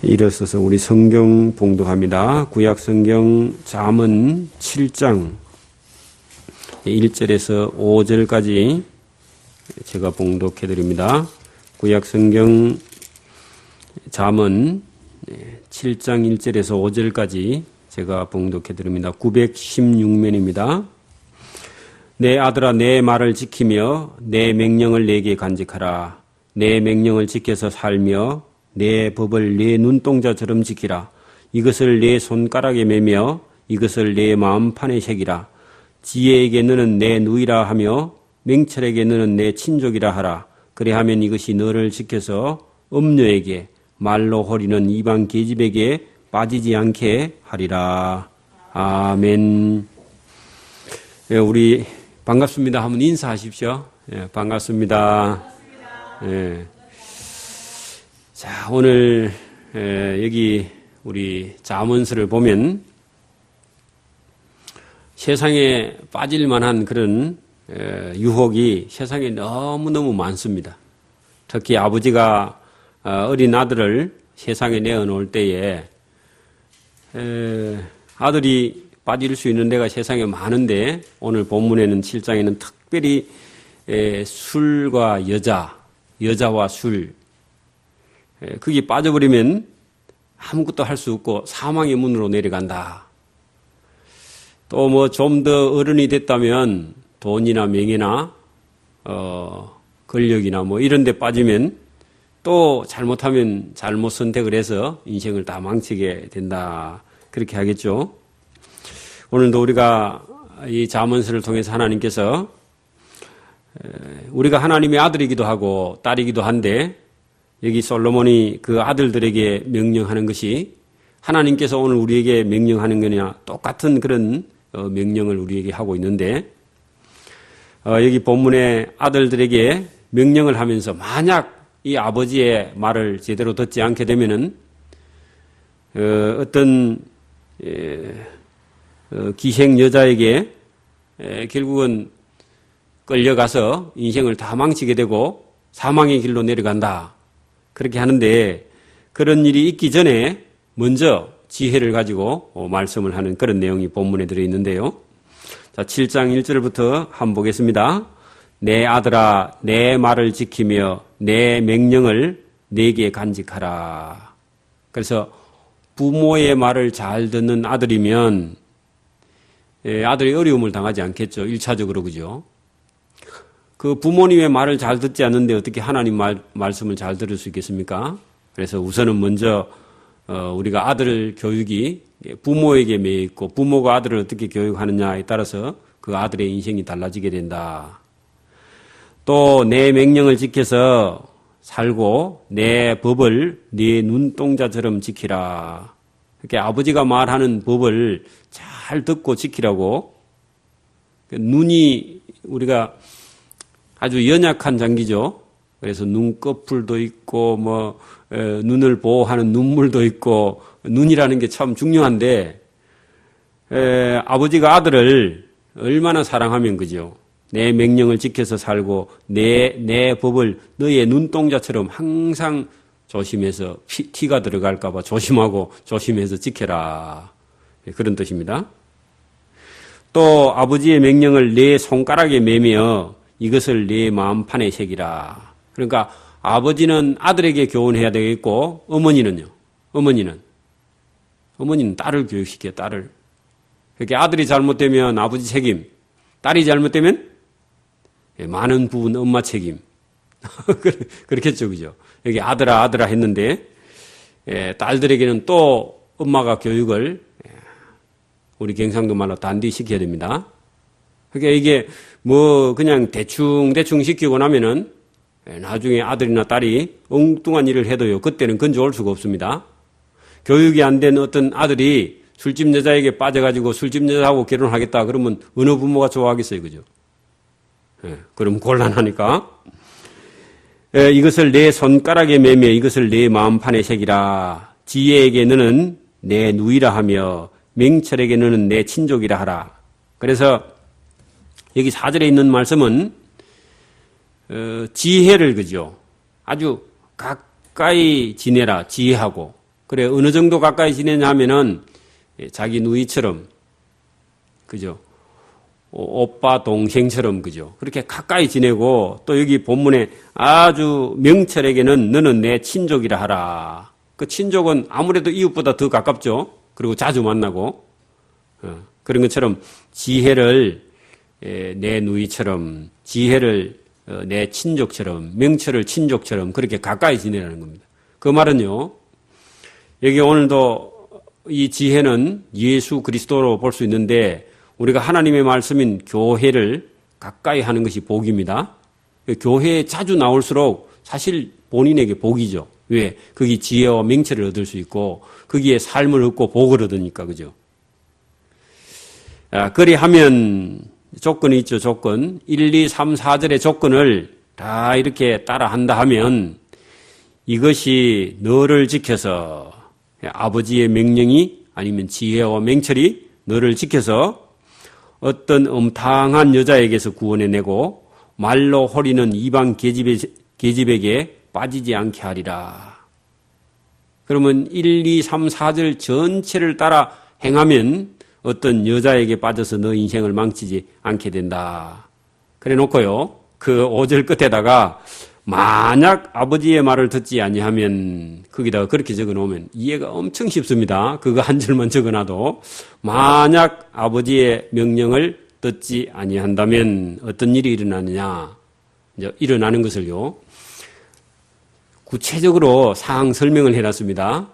일어서서 우리 성경 봉독합니다. 구약 성경 잠언 7장 1절에서 5절까지 제가 봉독해 드립니다. 구약 성경 잠언 7장 1절에서 5절까지 제가 봉독해 드립니다. 916면입니다. 내 아들아, 내 말을 지키며 내 명령을 내게 간직하라. 내 명령을 지켜서 살며 내 법을 내 눈동자처럼 지키라. 이것을 내 손가락에 매며 이것을 내 마음판에 새기라. 지혜에게 너는 내 누이라 하며 명철에게 너는 내 친족이라 하라. 그래하면 이것이 너를 지켜서 음녀에게 말로 허리는 이방 계집에게 빠지지 않게 하리라. 아멘. 예, 우리 반갑습니다 하면 인사하십시오. 예, 반갑습니다. 예. 자, 오늘 여기 우리 잠언서를 보면 세상에 빠질 만한 그런 유혹이 세상에 너무너무 많습니다. 특히 아버지가 어린 아들을 세상에 내어놓을 때에 아들이 빠질 수 있는 데가 세상에 많은데 오늘 본문에는 7장에는 특별히 술과 여자와 술, 거기 빠져버리면 아무것도 할 수 없고 사망의 문으로 내려간다. 또 뭐 좀 더 어른이 됐다면 돈이나 명예나 권력이나 뭐 이런 데 빠지면 또 잘못하면 잘못 선택을 해서 인생을 다 망치게 된다. 그렇게 하겠죠. 오늘도 우리가 이 잠언서를 통해서 하나님께서 우리가 하나님의 아들이기도 하고 딸이기도 한데 여기 솔로몬이 그 아들들에게 명령하는 것이 하나님께서 오늘 우리에게 명령하는 거냐 똑같은 그런 명령을 우리에게 하고 있는데 여기 본문에 아들들에게 명령을 하면서 만약 이 아버지의 말을 제대로 듣지 않게 되면은 어떤 기생 여자에게 결국은 끌려가서 인생을 다 망치게 되고 사망의 길로 내려간다. 그렇게 하는데 그런 일이 있기 전에 먼저 지혜를 가지고 말씀을 하는 그런 내용이 본문에 들어있는데요. 자, 7장 1절부터 한번 보겠습니다. 내 아들아, 내 말을 지키며 내 명령을 내게 간직하라. 그래서 부모의 말을 잘 듣는 아들이면 아들이 어려움을 당하지 않겠죠. 1차적으로 그죠. 그 부모님의 말을 잘 듣지 않는데 어떻게 하나님 말씀을 잘 들을 수 있겠습니까? 그래서 우선은 먼저 우리가 아들 교육이 부모에게 매여 있고 부모가 아들을 어떻게 교육하느냐에 따라서 그 아들의 인생이 달라지게 된다. 또 내 명령을 지켜서 살고 내 법을 네 눈동자처럼 지키라. 이렇게 아버지가 말하는 법을 잘 듣고 지키라고. 눈이 우리가 아주 연약한 장기죠. 그래서 눈꺼풀도 있고 눈을 보호하는 눈물도 있고 눈이라는 게 참 중요한데 아버지가 아들을 얼마나 사랑하면 그죠. 내 명령을 지켜서 살고 내 법을 너의 눈동자처럼 항상 조심해서 티가 들어갈까 봐 조심하고 조심해서 지켜라. 그런 뜻입니다. 또 아버지의 명령을 내 손가락에 매며 이것을 내 마음판에 새기라. 그러니까 아버지는 아들에게 교훈해야 되겠고 어머니는요. 어머니는 딸을 교육시켜요. 딸을. 그렇게 아들이 잘못되면 아버지 책임, 딸이 잘못되면 많은 부분 엄마 책임. 그렇겠죠. 그죠. 여기 아들아 했는데 딸들에게는 또 엄마가 교육을 우리 경상도 말로 단디 시켜야 됩니다. 그러니까 이게 그냥 대충 시키고 나면은 나중에 아들이나 딸이 엉뚱한 일을 해도요. 그때는 건져올 수가 없습니다. 교육이 안 된 어떤 아들이 술집 여자에게 빠져가지고 술집 여자하고 결혼하겠다 그러면 어느 부모가 좋아하겠어요. 그죠? 그럼 곤란하니까. 이것을 내 손가락에 매며 이것을 내 마음판에 새기라. 지혜에게 너는 내 누이라 하며 명철에게 너는 내 친족이라 하라. 그래서 여기 4절에 있는 말씀은 지혜를 그죠. 아주 가까이 지내라. 지혜하고 그래, 어느 정도 가까이 지내냐 하면은 자기 누이처럼, 그죠? 오빠, 동생처럼, 그죠? 그렇게 가까이 지내고, 또 여기 본문에 아주 명철에게는 너는 내 친족이라 하라. 그 친족은 아무래도 이웃보다 더 가깝죠? 그리고 자주 만나고, 그런 것처럼 지혜를 내 누이처럼, 지혜를 내 친족처럼, 명철을 친족처럼 그렇게 가까이 지내라는 겁니다. 그 말은요, 여기 오늘도 이 지혜는 예수 그리스도로 볼 수 있는데, 우리가 하나님의 말씀인 교회를 가까이 하는 것이 복입니다. 교회에 자주 나올수록 사실 본인에게 복이죠. 왜? 거기 지혜와 명철을 얻을 수 있고 거기에 삶을 얻고 복을 얻으니까, 그죠? 그리하면 조건이 있죠, 조건. 1, 2, 3, 4절의 조건을 다 이렇게 따라 한다 하면 이것이 너를 지켜서 아버지의 명령이 아니면 지혜와 명철이 너를 지켜서 어떤 음탕한 여자에게서 구원해내고 말로 호리는 이방 계집에게 빠지지 않게 하리라. 그러면 1, 2, 3, 4절 전체를 따라 행하면 어떤 여자에게 빠져서 너 인생을 망치지 않게 된다. 그래 놓고요, 그 5절 끝에다가 만약 아버지의 말을 듣지 아니하면, 거기다가 그렇게 적어놓으면 이해가 엄청 쉽습니다. 그거 한 줄만 적어놔도 만약 아버지의 명령을 듣지 아니한다면 어떤 일이 일어나느냐, 이제 일어나는 것을요 구체적으로 상황 설명을 해놨습니다.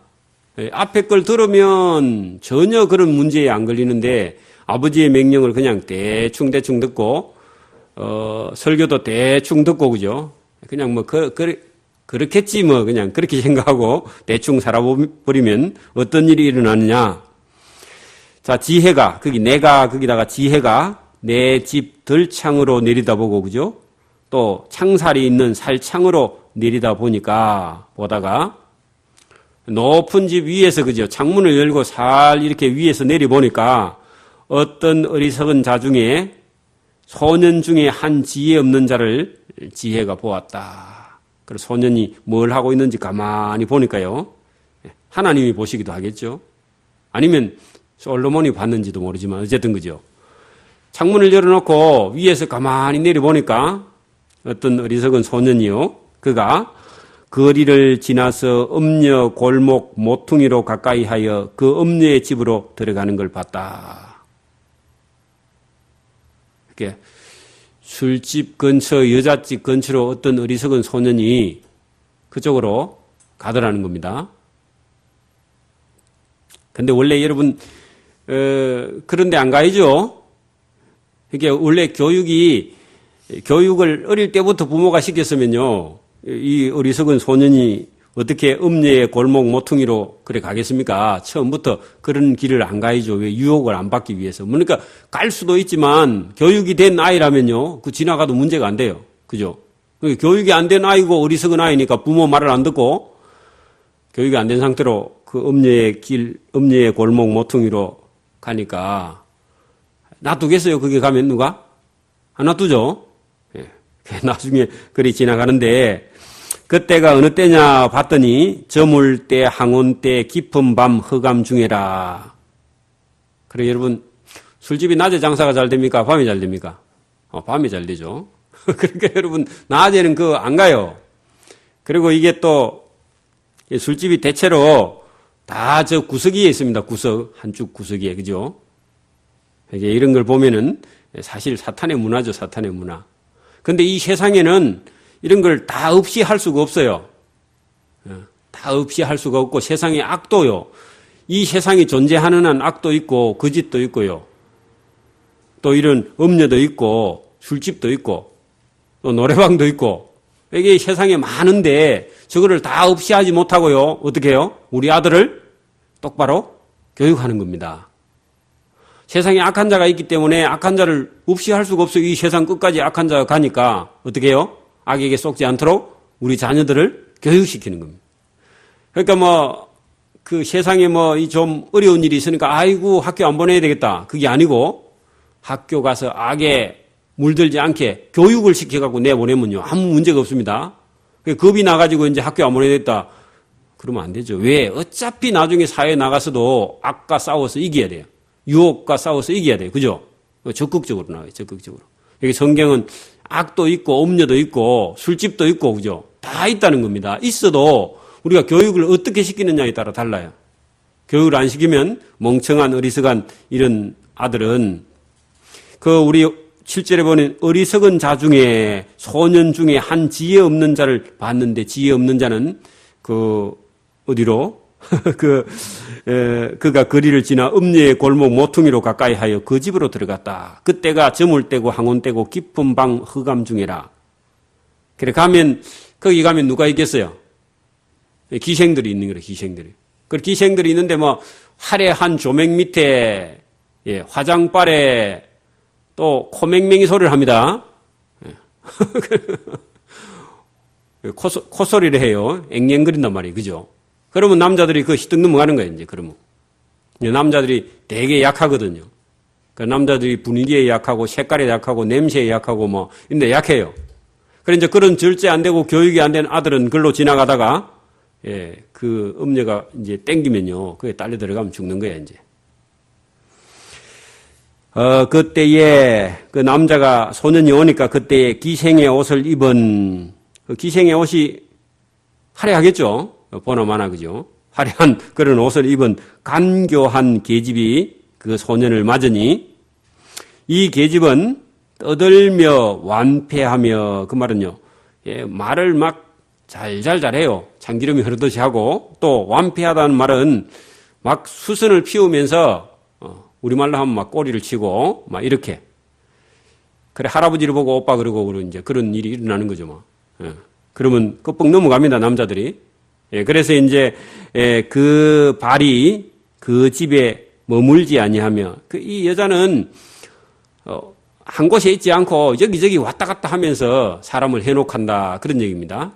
앞에 걸 들으면 전혀 그런 문제에 안 걸리는데 아버지의 명령을 그냥 대충 듣고 설교도 대충 듣고, 그죠? 그냥 뭐 그렇겠지 뭐 그냥 그렇게 생각하고 대충 살아버리면 어떤 일이 일어나느냐. 자, 지혜가 거기다가 지혜가 내 집 들창으로 내리다보고, 그죠? 또 창살이 있는 살창으로 보다가 높은 집 위에서, 그죠? 창문을 열고 살 이렇게 위에서 내려보니까 어떤 어리석은 자 중에 소년 중에 한 지혜 없는 자를 지혜가 보았다. 그래서 소년이 뭘 하고 있는지 가만히 보니까요, 하나님이 보시기도 하겠죠. 아니면 솔로몬이 봤는지도 모르지만 어쨌든, 그죠? 창문을 열어놓고 위에서 가만히 내려보니까 어떤 어리석은 소년이요, 그가 거리를 지나서 음녀 골목 모퉁이로 가까이 하여 그 음녀의 집으로 들어가는 걸 봤다. 이렇게 술집 근처, 여자집 근처로 어떤 어리석은 소년이 그쪽으로 가더라는 겁니다. 근데 원래 여러분 그런데 안 가야죠. 이게 원래 교육을 어릴 때부터 부모가 시켰으면요, 이 어리석은 소년이 어떻게 음녀의 골목 모퉁이로 그래 가겠습니까? 처음부터 그런 길을 안 가야죠. 왜? 유혹을 안 받기 위해서. 그러니까 갈 수도 있지만 교육이 된 아이라면요, 그 지나가도 문제가 안 돼요. 그죠? 교육이 안 된 아이고 어리석은 아이니까 부모 말을 안 듣고 교육이 안 된 상태로 그 음녀의 골목 모퉁이로 가니까 놔두겠어요? 거기 가면 누가? 안 놔두죠? 예. 나중에 그리 지나가는데 그때가 어느 때냐 봤더니 저물 때, 항온 때, 깊은 밤, 허감 중에라. 그래, 여러분, 술집이 낮에 장사가 잘 됩니까? 밤에 잘 됩니까? 밤에 잘 되죠. 그러니까 여러분, 낮에는 안 가요. 그리고 이게 또, 술집이 대체로 다 저 구석이에 있습니다. 구석, 한쪽 구석이에, 그죠? 이게 이런 걸 보면은 사실 사탄의 문화죠, 사탄의 문화. 근데 이 세상에는 이런 걸 다 없이 할 수가 없어요. 다 없이 할 수가 없고 세상에 악도요. 이 세상이 존재하는 한 악도 있고 거짓도 있고요. 또 이런 음녀도 있고 술집도 있고 또 노래방도 있고 이게 세상에 많은데 저거를 다 없이 하지 못하고요. 어떻게 해요? 우리 아들을 똑바로 교육하는 겁니다. 세상에 악한 자가 있기 때문에 악한 자를 없이 할 수가 없어요. 이 세상 끝까지 악한 자가 가니까 어떻게 해요? 악에게 속지 않도록 우리 자녀들을 교육시키는 겁니다. 그러니까 그 세상에 이 좀 어려운 일이 있으니까 아이고 학교 안 보내야 되겠다. 그게 아니고 학교 가서 악에 물들지 않게 교육을 시켜갖고 내보내면요. 아무 문제가 없습니다. 겁이 나가지고 이제 학교 안 보내야 되겠다. 그러면 안 되죠. 왜? 어차피 나중에 사회에 나가서도 악과 싸워서 이겨야 돼요. 유혹과 싸워서 이겨야 돼요. 그죠? 적극적으로 나와요. 적극적으로. 여기 성경은 악도 있고 음료도 있고 술집도 있고 그죠? 다 있다는 겁니다. 있어도 우리가 교육을 어떻게 시키느냐에 따라 달라요. 교육을 안 시키면 멍청한 어리석은 이런 아들은 우리 7절에 보면 어리석은 자 중에 소년 중에 한 지혜 없는 자를 봤는데 지혜 없는 자는 어디로? 그가 거리를 지나 음녀의 골목 모퉁이로 가까이 하여 그 집으로 들어갔다. 그때가 저물 때고 항온 때고 깊은 방 흑암 중에라. 그래 거기 가면 누가 있겠어요? 기생들이 있는 거래, 기생들이. 그 기생들이 있는데 화려한 조명 밑에, 화장발에 또 코맹맹이 소리를 합니다. 콧소리를 해요. 앵앵거린단 말이에요. 그죠? 그러면 남자들이 희뜩 넘어가는 거예요, 이제, 그러면. 남자들이 되게 약하거든요. 그 남자들이 분위기에 약하고, 색깔에 약하고, 냄새에 약하고, 근데 약해요. 그래, 이제 그런 절제 안 되고 교육이 안 된 아들은 글로 지나가다가, 그 음녀가 이제 땡기면요. 그게 딸려 들어가면 죽는 거예요, 이제. 그때에 그 남자가 소년이 오니까 그때에 기생의 옷을 입은 그 기생의 옷이 화려하겠죠. 보나마나 그죠. 화려한 그런 옷을 입은 간교한 계집이 그 소년을 맞으니 이 계집은 떠들며 완패하며 그 말은요. 말을 막 잘해요. 참기름이 흐르듯이 하고 또 완패하다는 말은 막 수선을 피우면서 우리말로 하면 막 꼬리를 치고 막 이렇게 그래 할아버지를 보고 오빠 그러고 이제 그런 일이 일어나는 거죠. 그러면 끄뻑 넘어갑니다 남자들이. 그래서 이제 그 발이 그 집에 머물지 아니하며 이 여자는 한 곳에 있지 않고 여기저기 왔다 갔다 하면서 사람을 해놓간다 그런 얘기입니다.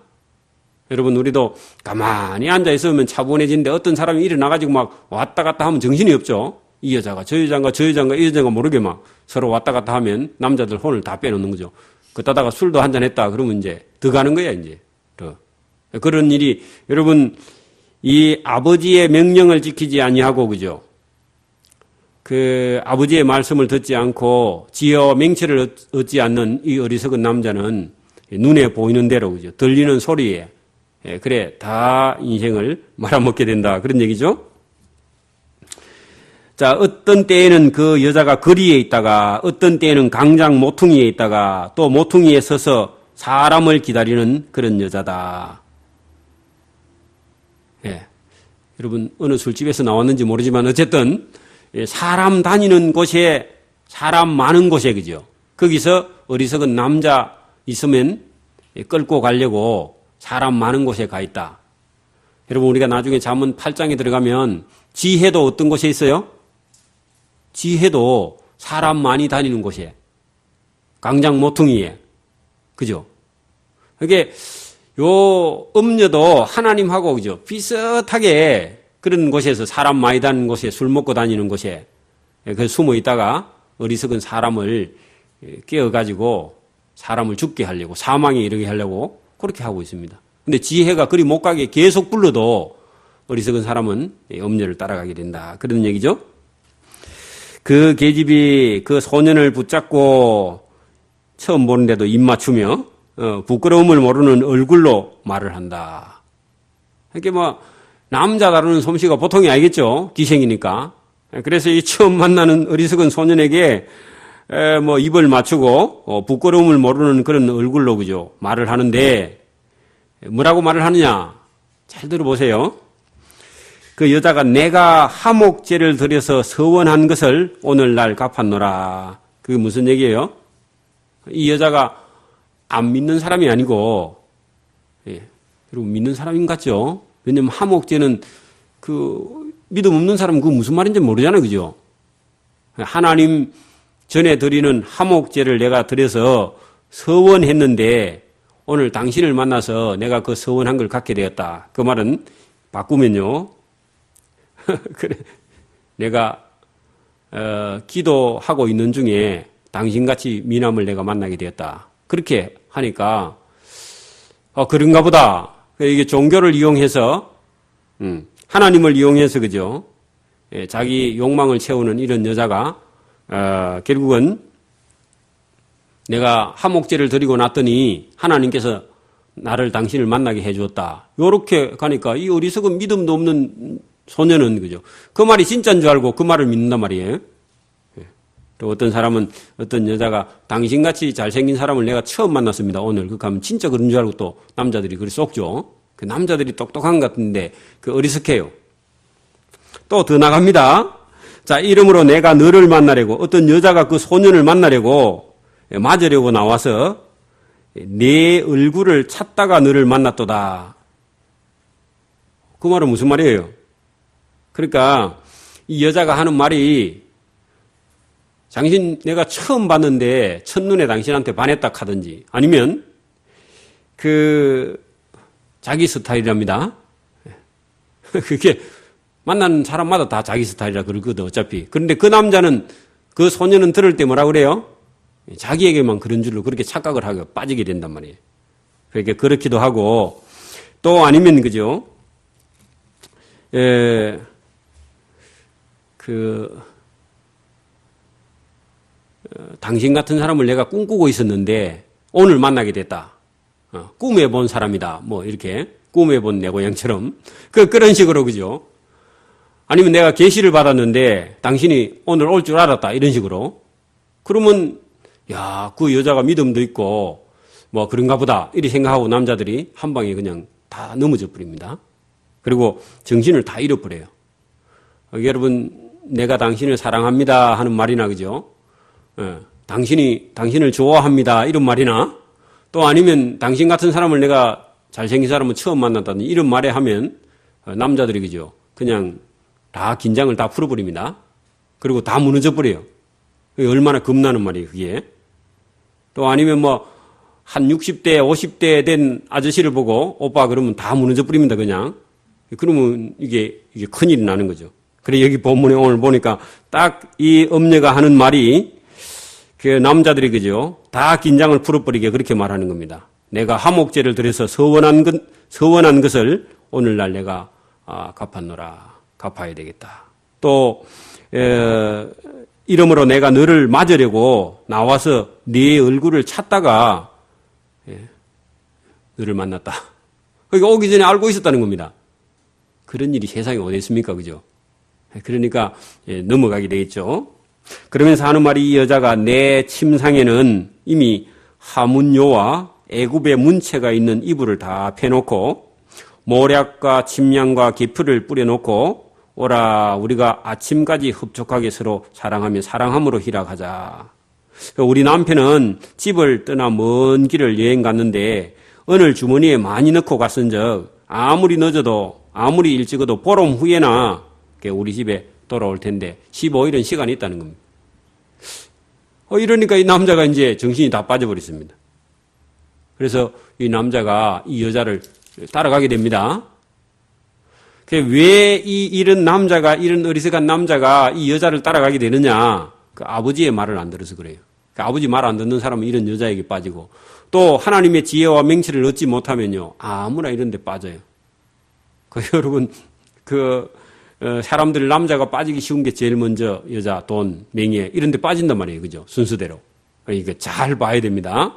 여러분 우리도 가만히 앉아 있으면 차분해지는데 어떤 사람이 일어나가지고 막 왔다 갔다 하면 정신이 없죠. 이 여자가 저 여자인가 저 여자인가 이 여자가 모르게 막 서로 왔다 갔다 하면 남자들 혼을 다 빼놓는 거죠. 그러다가 술도 한잔 했다 그러면 이제 더 가는 거야 이제. 그런 일이 여러분 이 아버지의 명령을 지키지 아니하고 그죠. 그 아버지의 말씀을 듣지 않고 지혜와 맹체를 얻지 않는 이 어리석은 남자는 눈에 보이는 대로 그죠. 들리는 소리에 그래 다 인생을 말아먹게 된다 그런 얘기죠. 자, 어떤 때에는 그 여자가 거리에 있다가 어떤 때에는 강장 모퉁이에 있다가 또 모퉁이에 서서 사람을 기다리는 그런 여자다. 여러분 어느 술집에서 나왔는지 모르지만 어쨌든 사람 다니는 곳에 사람 많은 곳에 그죠. 거기서 어리석은 남자 있으면 끌고 가려고 사람 많은 곳에 가 있다. 여러분 우리가 나중에 잠언 8장에 들어가면 지혜도 어떤 곳에 있어요? 지혜도 사람 많이 다니는 곳에 강장 모퉁이에 그죠? 이게 요 음녀도 하나님하고 그죠? 비슷하게 그런 곳에서 사람 많이 다니는 곳에 술 먹고 다니는 곳에 그 숨어 있다가 어리석은 사람을 깨어가지고 사람을 죽게 하려고 사망에 이르게 하려고 그렇게 하고 있습니다. 근데 지혜가 그리 못 가게 계속 불러도 어리석은 사람은 음녀를 따라가게 된다. 그런 얘기죠. 그 계집이 그 소년을 붙잡고 처음 보는데도 입 맞추며 부끄러움을 모르는 얼굴로 말을 한다. 이렇게 남자 다루는 솜씨가 보통이 아니겠죠. 기생이니까. 그래서 이 처음 만나는 어리석은 소년에게 입을 맞추고 부끄러움을 모르는 그런 얼굴로 그죠 말을 하는데 뭐라고 말을 하느냐? 잘 들어보세요. 그 여자가 내가 하목제를 들여서 서원한 것을 오늘날 갚았노라. 그게 무슨 얘기예요? 이 여자가 안 믿는 사람이 아니고, 여러분 믿는 사람인 것 같죠? 왜냐면 하목제는 믿음 없는 사람은 그거 무슨 말인지 모르잖아요. 그죠? 하나님 전에 드리는 하목제를 내가 드려서 서원했는데 오늘 당신을 만나서 내가 그 서원한 걸 갖게 되었다. 그 말은 바꾸면요. 그래, 내가 기도하고 있는 중에 당신같이 미남을 내가 만나게 되었다. 그렇게 하니까 그런가 보다. 이게 종교를 이용해서 하나님을 이용해서 그죠? 예, 자기 욕망을 채우는 이런 여자가 결국은 내가 하목제를 드리고 났더니 하나님께서 나를 당신을 만나게 해주었다. 요렇게 가니까 이 어리석은 믿음도 없는 소년은 그죠? 그 말이 진짜인 줄 알고 그 말을 믿는단 말이에요. 또 어떤 사람은 어떤 여자가 당신같이 잘생긴 사람을 내가 처음 만났습니다. 오늘. 그 가면 진짜 그런 줄 알고 또 남자들이 그리 쏙죠. 그 남자들이 똑똑한 것 같은데 그 어리석해요. 또 더 나갑니다. 자, 이름으로 내가 너를 만나려고 어떤 여자가 그 소년을 만나려고 맞으려고 나와서 내 얼굴을 찾다가 너를 만났도다. 그 말은 무슨 말이에요? 그러니까 이 여자가 하는 말이 당신 내가 처음 봤는데 첫눈에 당신한테 반했다 하든지 아니면 그 자기 스타일이랍니다. 그게 만나는 사람마다 다 자기 스타일이라 그러거든 어차피. 그런데 그 남자는 그 소년은 들을 때 뭐라 그래요? 자기에게만 그런 줄로 그렇게 착각을 하고 빠지게 된단 말이에요. 그러니까 그렇기도 하고 또 아니면 그죠? 당신 같은 사람을 내가 꿈꾸고 있었는데 오늘 만나게 됐다. 꿈에 본 사람이다. 뭐 이렇게 꿈에 본 내 고향처럼 그런 식으로 그죠? 아니면 내가 계시를 받았는데 당신이 오늘 올 줄 알았다. 이런 식으로. 그러면 야, 그 여자가 믿음도 있고 뭐 그런가 보다 이렇게 생각하고 남자들이 한 방에 그냥 다 넘어져 버립니다. 그리고 정신을 다 잃어버려요. 여러분 내가 당신을 사랑합니다 하는 말이나 그죠? 당신을 좋아합니다 이런 말이나 또 아니면 당신 같은 사람을 내가 잘생긴 사람을 처음 만났다는 이런 말에 하면 남자들이 그죠? 그냥 다 긴장을 다 풀어버립니다. 그리고 다 무너져 버려요. 얼마나 겁나는 말이에요 그게. 또 아니면 뭐 한 60대 50대 된 아저씨를 보고 오빠 그러면 다 무너져 버립니다 그냥. 그러면 이게 큰일이 나는 거죠. 그래 여기 본문에 오늘 보니까 딱 이 엄녀가 하는 말이 그 남자들이 그죠? 다 긴장을 풀어버리게 그렇게 말하는 겁니다. 내가 하목제를 드려서 서원한 것을 오늘날 내가 갚았노라. 갚아야 되겠다. 또 이러므로 내가 너를 맞으려고 나와서 네 얼굴을 찾다가 너를 만났다. 그러니까 오기 전에 알고 있었다는 겁니다. 그런 일이 세상에 어디 있습니까? 그죠? 그러니까 넘어가게 되겠죠. 그러면서 하는 말이 이 여자가 내 침상에는 이미 하문요와 애굽의 문체가 있는 이불을 다 펴놓고 모략과 침량과 기풀을 뿌려놓고 오라 우리가 아침까지 흡족하게 서로 사랑하며 사랑함으로 희락하자. 우리 남편은 집을 떠나 먼 길을 여행 갔는데 오늘 주머니에 많이 넣고 갔은즉 아무리 늦어도 아무리 일찍어도 보름 후에나 우리 집에 돌아올 텐데 15일은 시간이 있다는 겁니다. 이러니까 이 남자가 이제 정신이 다 빠져버렸습니다. 그래서 이 남자가 이 여자를 따라가게 됩니다. 왜 이런 남자가, 이런 어리석은 남자가 이 여자를 따라가게 되느냐? 그 아버지의 말을 안 들어서 그래요. 그 아버지 말 안 듣는 사람은 이런 여자에게 빠지고 또 하나님의 지혜와 맹치를 얻지 못하면요. 아무나 이런 데 빠져요. 여러분, 사람들 남자가 빠지기 쉬운 게 제일 먼저 여자, 돈, 명예 이런 데 빠진단 말이에요. 그죠? 순서대로. 이거 잘 봐야 됩니다.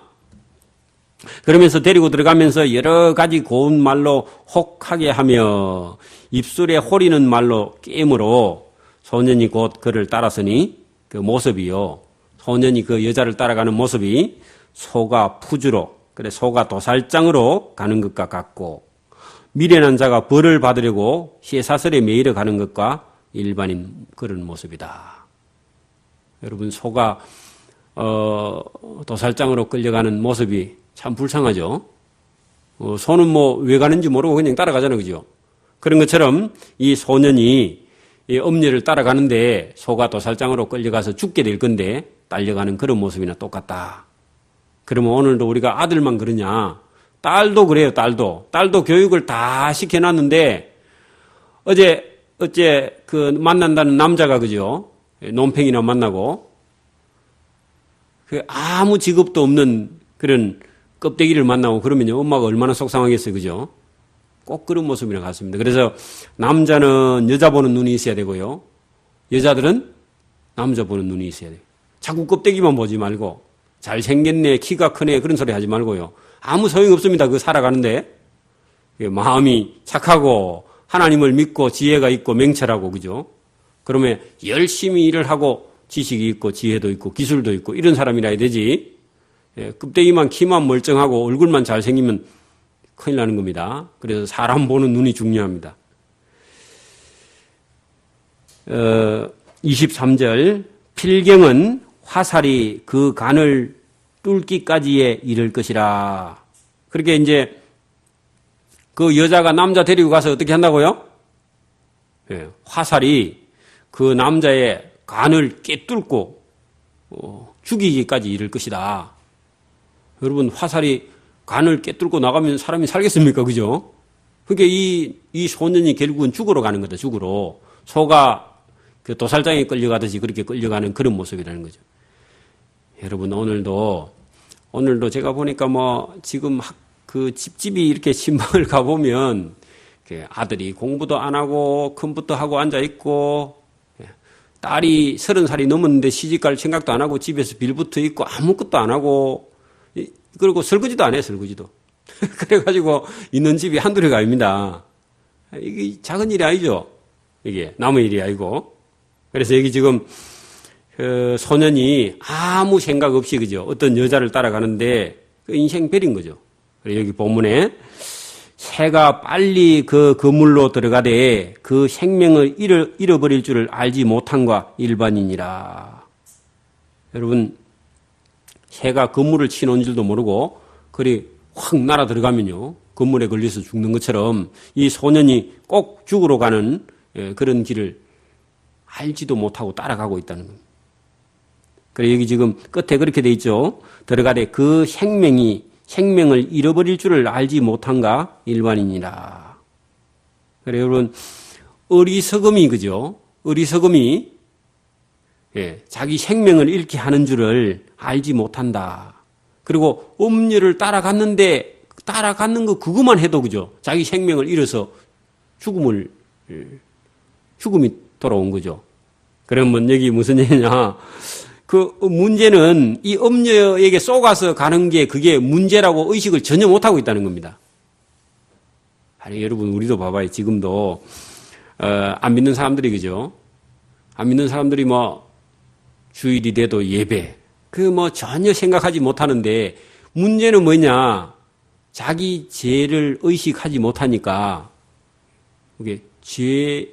그러면서 데리고 들어가면서 여러 가지 고운 말로 혹하게 하며 입술에 호리는 말로 깨물어 소년이 곧 그를 따라서니 그 모습이요. 소년이 그 여자를 따라가는 모습이 소가 푸주로, 그래 소가 도살장으로 가는 것과 같고 미련한 자가 벌을 받으려고 쇠사슬에 매이러 가는 것과 일반인 그런 모습이다. 여러분 소가 도살장으로 끌려가는 모습이 참 불쌍하죠. 소는 뭐 왜 가는지 모르고 그냥 따라가잖아요. 그죠? 그런 것처럼 이 소년이 이 엄녀를 따라가는데 소가 도살장으로 끌려가서 죽게 될 건데 딸려가는 그런 모습이나 똑같다. 그러면 오늘도 우리가 아들만 그러냐? 딸도 그래요. 딸도 교육을 다 시켜놨는데 어제 그 만난다는 남자가 그죠? 논팽이나 만나고 그 아무 직업도 없는 그런 껍데기를 만나고 그러면요 엄마가 얼마나 속상하겠어요. 그죠? 꼭 그런 모습이랑 같습니다. 그래서 남자는 여자 보는 눈이 있어야 되고요. 여자들은 남자 보는 눈이 있어야 돼요. 자꾸 껍데기만 보지 말고 잘생겼네, 키가 크네 그런 소리 하지 말고요. 아무 소용이 없습니다. 그 살아가는데. 마음이 착하고 하나님을 믿고 지혜가 있고 명철하고 그죠? 그러면 열심히 일을 하고 지식이 있고 지혜도 있고 기술도 있고 이런 사람이라 해야 되지. 껍데기만 키만 멀쩡하고 얼굴만 잘생기면 큰일 나는 겁니다. 그래서 사람 보는 눈이 중요합니다. 23절 필경은 화살이 그 간을 뚫기까지에 이를 것이라. 그렇게 이제 그 여자가 남자 데리고 가서 어떻게 한다고요? 화살이 그 남자의 간을 꿰뚫고 죽이기까지 이를 것이다. 여러분 화살이 간을 꿰뚫고 나가면 사람이 살겠습니까? 그죠? 그러니까 이 소년이 결국은 죽으러 가는 거다. 죽으러. 소가 그 도살장에 끌려가듯이 그렇게 끌려가는 그런 모습이라는 거죠. 여러분 오늘도 제가 보니까 지금 그 집집이 이렇게 신방을 가보면 아들이 공부도 안 하고 컴퓨터 하고 앉아 있고 딸이 30살이 넘었는데 시집갈 생각도 안 하고 집에서 빌붙어 있고 아무것도 안 하고 그리고 설거지도 안 해. 설거지도. 그래가지고 있는 집이 한둘이가 아닙니다. 이게 작은 일이 아니죠. 이게 남의 일이 아니고. 그래서 여기 지금 그 소년이 아무 생각 없이 그죠. 어떤 여자를 따라가는데 그 인생별인 거죠. 여기 본문에 새가 빨리 그 그물로 들어가되 그 생명을 잃어버릴 줄을 알지 못한과 일반인이라. 여러분 새가 그물을 치놓은 줄도 모르고 그리 확 날아 들어가면요 그물에 걸려서 죽는 것처럼 이 소년이 꼭 죽으러 가는 그런 길을 알지도 못하고 따라가고 있다는 겁니다. 그래 여기 지금 끝에 그렇게 돼 있죠. 들어가되 그 생명을 잃어버릴 줄을 알지 못한가 일반인이라. 그래 여러분 어리석음이 그죠? 어리석음이 자기 생명을 잃게 하는 줄을 알지 못한다. 그리고 음녀를 따라갔는데 따라갔는 거 그것만 해도 그죠? 자기 생명을 잃어서 죽음이 돌아온 거죠. 그러면 여기 무슨 얘기냐? 그 문제는 이 음녀에게 쏘가서 가는 게 그게 문제라고 의식을 전혀 못하고 있다는 겁니다. 아니, 여러분, 우리도 봐봐요. 지금도, 안 믿는 사람들이, 그죠? 안 믿는 사람들이 주일이 돼도 예배. 전혀 생각하지 못하는데, 문제는 뭐냐? 자기 죄를 의식하지 못하니까, 그게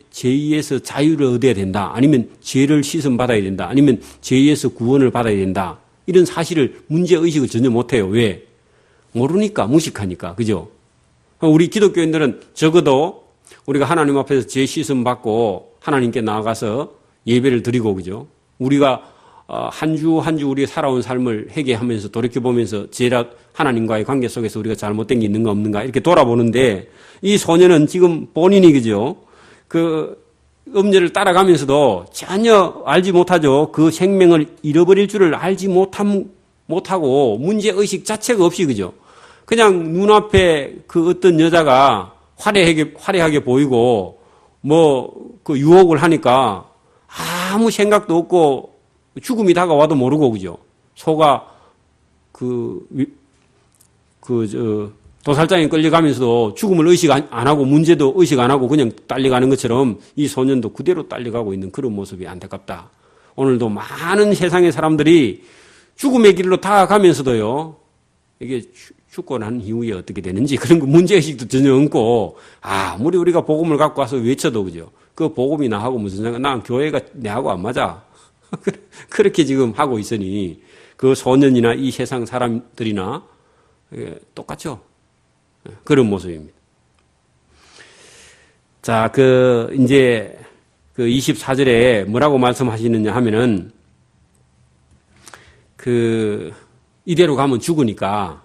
죄에서 자유를 얻어야 된다. 아니면 죄를 씻음 받아야 된다. 아니면 죄에서 구원을 받아야 된다. 이런 사실을 문제의식을 전혀 못해요. 왜? 모르니까, 무식하니까. 그죠? 우리 기독교인들은 적어도 우리가 하나님 앞에서 죄 씻음 받고 하나님께 나아가서 예배를 드리고, 그죠? 우리가 한 주 한 주 우리가 살아온 삶을 회개하면서 돌이켜보면서 하나님과의 관계 속에서 우리가 잘못된 게 있는가 없는가 이렇게 돌아보는데 이 소년은 지금 본인이 그죠? 그 음녀를 따라가면서도 전혀 알지 못하죠. 그 생명을 잃어버릴 줄을 알지 못하고 문제의식 자체가 없이 그죠? 그냥 눈앞에 그 어떤 여자가 화려하게 보이고 그 유혹을 하니까 아무 생각도 없고 죽음이 다가와도 모르고 그죠? 소가 도살장에 끌려가면서도 죽음을 의식 안 하고 문제도 의식 안 하고 그냥 딸려가는 것처럼 이 소년도 그대로 딸려가고 있는 그런 모습이 안타깝다. 오늘도 많은 세상의 사람들이 죽음의 길로 다가가면서도요. 이게 죽고 난 이후에 어떻게 되는지 그런 거 문제의식도 전혀 없고 아무리 우리가 복음을 갖고 와서 외쳐도 그죠. 그 복음이 나하고 무슨 상관? 난 교회가 내하고 안 맞아. 그렇게 지금 하고 있으니 그 소년이나 이 세상 사람들이나 똑같죠. 그런 모습입니다. 자, 이제 24절에 뭐라고 말씀하시느냐 하면은 이대로 가면 죽으니까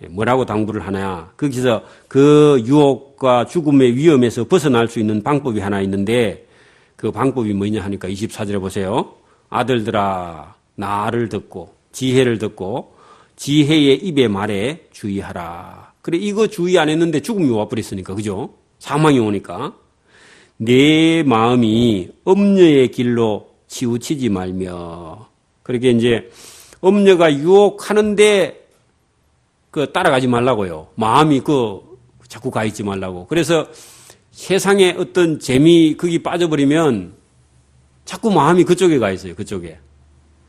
뭐라고 당부를 하냐. 거기서 그 유혹과 죽음의 위험에서 벗어날 수 있는 방법이 하나 있는데 그 방법이 뭐냐 하니까 24절에 보세요. 아들들아 나를 듣고 지혜를 듣고 지혜의 입의 말에 주의하라. 그래 이거 주의 안 했는데 죽음이 와버렸으니까 그죠? 사망이 오니까. 내 마음이 엄녀의 길로 치우치지 말며. 그렇게 이제 엄녀가 유혹하는데 따라가지 말라고요. 마음이 자꾸 가 있지 말라고. 그래서 세상에 어떤 재미 거기 빠져버리면 자꾸 마음이 그쪽에 가 있어요. 그쪽에.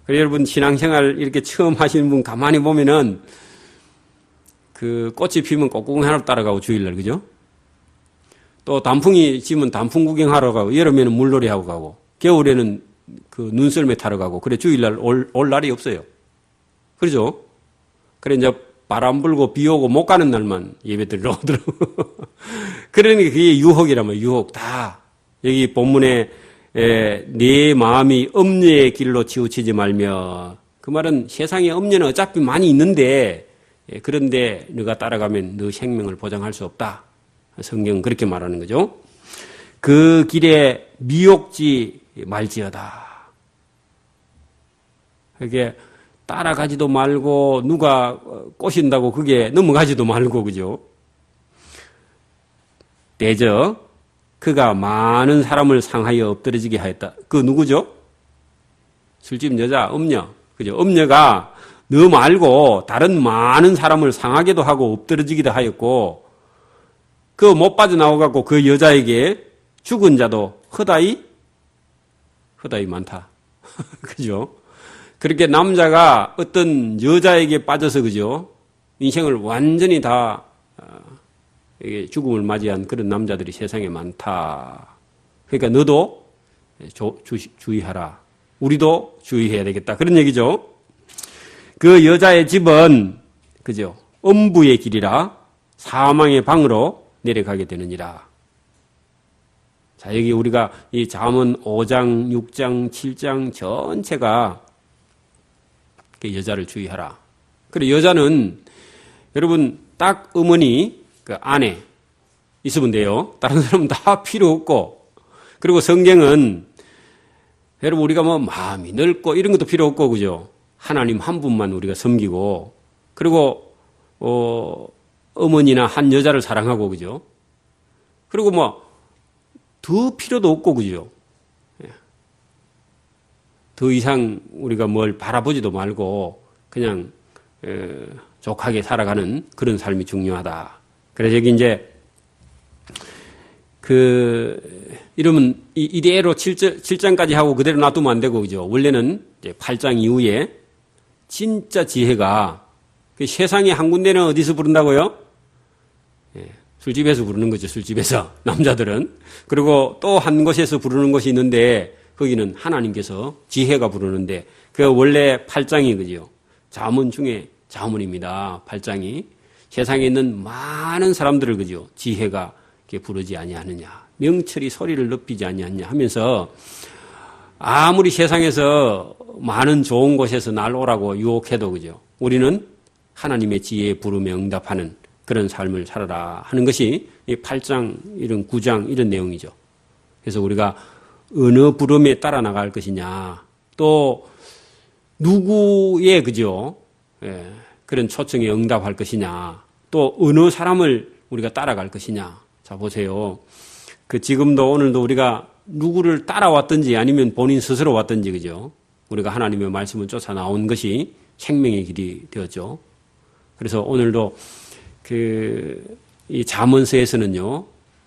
그래서 여러분 신앙생활 이렇게 처음 하시는 분 가만히 보면은 꽃이 피면 꽃구경하러 따라가고 주일날 그죠? 또 단풍이 지면 단풍 구경하러 가고 여름에는 물놀이 하고 가고 겨울에는 눈썰매 타러 가고 그래 주일날 올 날이 없어요. 그러죠? 그래 이제 바람 불고 비 오고 못 가는 날만 예배 드리러 오더라고. 그러니까 그게 유혹이라면 유혹 다 여기 본문에 네 마음이 엄녀의 길로 치우치지 말며 그 말은 세상에 엄녀는 어차피 많이 있는데 그런데 너가 따라가면 너 생명을 보장할 수 없다. 성경은 그렇게 말하는 거죠. 그 길에 미혹지 말지어다. 그게 따라가지도 말고 누가 꼬신다고 그게 넘어가지도 말고 그죠. 대저 그가 많은 사람을 상하여 엎드러지게 하였다. 그 누구죠? 술집 여자 엄녀. 그죠? 엄녀가 너 말고 다른 많은 사람을 상하게도 하고 엎드러지기도 하였고 못 빠져나와갖고 그 여자에게 죽은 자도 허다히 많다. 그죠? 그렇게 남자가 어떤 여자에게 빠져서 그죠? 인생을 완전히 다 죽음을 맞이한 그런 남자들이 세상에 많다. 그러니까 너도 주의하라. 우리도 주의해야 되겠다. 그런 얘기죠. 그 여자의 집은 그죠? 엄부의 길이라 사망의 방으로 내려가게 되느니라. 자, 여기 우리가 이 잠언 5장, 6장, 7장 전체가 그 여자를 주의하라. 그리고 여자는 여러분 딱 어머니, 그 아내 있으면 돼요. 다른 사람은 다 필요 없고. 그리고 성경은 여러분 우리가 마음이 넓고 이런 것도 필요 없고 그죠? 하나님 한 분만 우리가 섬기고 그리고 어머니나 한 여자를 사랑하고 그죠? 그리고 더 필요도 없고 그죠? 더 이상 우리가 뭘 바라보지도 말고 그냥 족하게 살아가는 그런 삶이 중요하다. 그래서 여기 이제 이러면 이대로 7장까지 하고 그대로 놔두면 안 되고 그죠? 원래는 이제 8장 이후에 진짜 지혜가 세상에 한 군데는 어디서 부른다고요? 술집에서 부르는 거죠. 술집에서 남자들은. 그리고 또 한 곳에서 부르는 곳이 있는데 거기는 하나님께서 지혜가 부르는데 원래 8장이 그죠. 잠언 중에 잠언입니다. 8장이 세상에 있는 많은 사람들을 그죠. 지혜가 부르지 아니하느냐. 명철이 소리를 높이지 아니하느냐 하면서 아무리 세상에서 많은 좋은 곳에서 날 오라고 유혹해도 그죠. 우리는 하나님의 지혜에 부르며 응답하는 그런 삶을 살아라 하는 것이 이 8장, 이런 9장 이런 내용이죠. 그래서 우리가 어느 부름에 따라 나갈 것이냐, 또 누구의 그죠? 그런 초청에 응답할 것이냐, 또 어느 사람을 우리가 따라갈 것이냐. 자 보세요. 지금도 오늘도 우리가 누구를 따라왔든지 아니면 본인 스스로 왔든지 그죠? 우리가 하나님의 말씀을 쫓아 나온 것이 생명의 길이 되었죠. 그래서 오늘도 이 잠언서에서는요,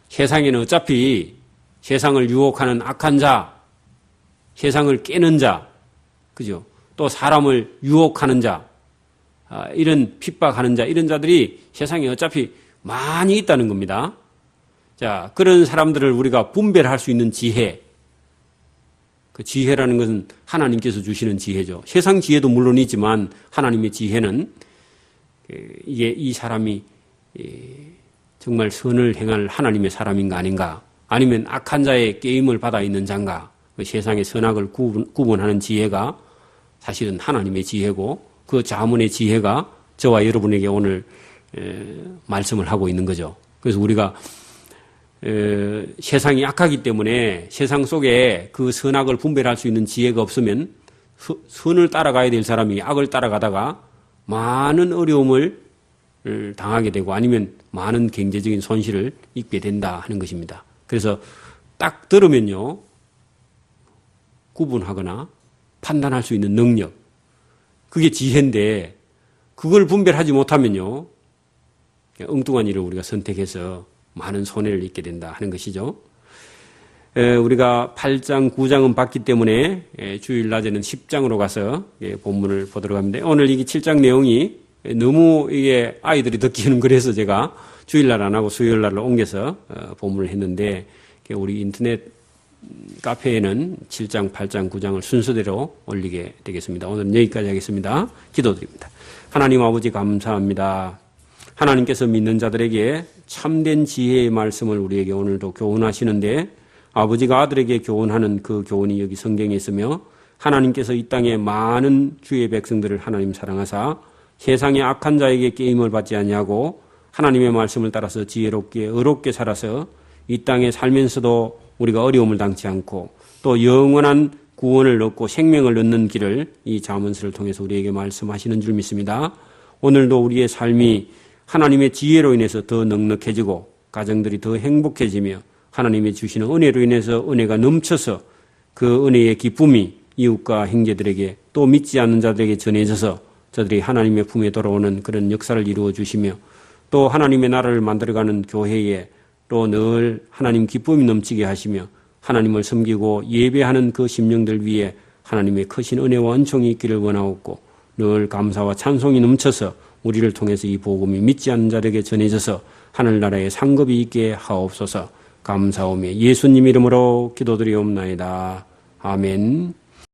세상에는 어차피 세상을 유혹하는 악한 자, 세상을 깨는 자, 그죠? 또 사람을 유혹하는 자, 이런 핍박하는 자, 이런 자들이 세상에 어차피 많이 있다는 겁니다. 자, 그런 사람들을 우리가 분별할 수 있는 지혜. 그 지혜라는 것은 하나님께서 주시는 지혜죠. 세상 지혜도 물론 있지만 하나님의 지혜는 이게 이 사람이 정말 선을 행할 하나님의 사람인가 아닌가, 아니면 악한 자의 게임을 받아 있는 자인가, 세상의 선악을 구분하는 지혜가 사실은 하나님의 지혜고 그 잠언의 지혜가 저와 여러분에게 오늘 말씀을 하고 있는 거죠. 그래서 우리가 세상이 약하기 때문에 세상 속에 그 선악을 분별할 수 있는 지혜가 없으면 선을 따라가야 될 사람이 악을 따라가다가 많은 어려움을 당하게 되고 아니면 많은 경제적인 손실을 입게 된다 하는 것입니다. 그래서 딱 들으면요, 구분하거나 판단할 수 있는 능력, 그게 지혜인데 그걸 분별하지 못하면요, 엉뚱한 일을 우리가 선택해서 많은 손해를 입게 된다 하는 것이죠. 우리가 8장, 9장은 봤기 때문에 주일 낮에는 10장으로 가서 본문을 보도록 합니다. 오늘 이게 7장 내용이 너무 이게 아이들이 듣기는 그래서 제가 주일날 안 하고 수요일날로 옮겨서 본문을 했는데, 우리 인터넷 카페에는 7장, 8장, 9장을 순서대로 올리게 되겠습니다. 오늘은 여기까지 하겠습니다. 기도드립니다. 하나님 아버지 감사합니다. 하나님께서 믿는 자들에게 참된 지혜의 말씀을 우리에게 오늘도 교훈하시는데, 아버지가 아들에게 교훈하는 그 교훈이 여기 성경에 있으며, 하나님께서 이 땅에 많은 주의 백성들을 하나님 사랑하사 세상의 악한 자에게 게임을 받지 아니하고 하나님의 말씀을 따라서 지혜롭게 의롭게 살아서 이 땅에 살면서도 우리가 어려움을 당치 않고 또 영원한 구원을 얻고 생명을 얻는 길을 이 잠언서를 통해서 우리에게 말씀하시는 줄 믿습니다. 오늘도 우리의 삶이 하나님의 지혜로 인해서 더 넉넉해지고 가정들이 더 행복해지며 하나님이 주시는 은혜로 인해서 은혜가 넘쳐서 그 은혜의 기쁨이 이웃과 형제들에게 또 믿지 않는 자들에게 전해져서 저들이 하나님의 품에 돌아오는 그런 역사를 이루어 주시며 또 하나님의 나라를 만들어가는 교회에 또 늘 하나님 기쁨이 넘치게 하시며 하나님을 섬기고 예배하는 그 심령들 위에 하나님의 크신 은혜와 은총이 있기를 원하옵고 늘 감사와 찬송이 넘쳐서 우리를 통해서 이 복음이 믿지 않는 자들에게 전해져서 하늘나라에 상급이 있게 하옵소서. 감사오며 예수님 이름으로 기도드리옵나이다. 아멘.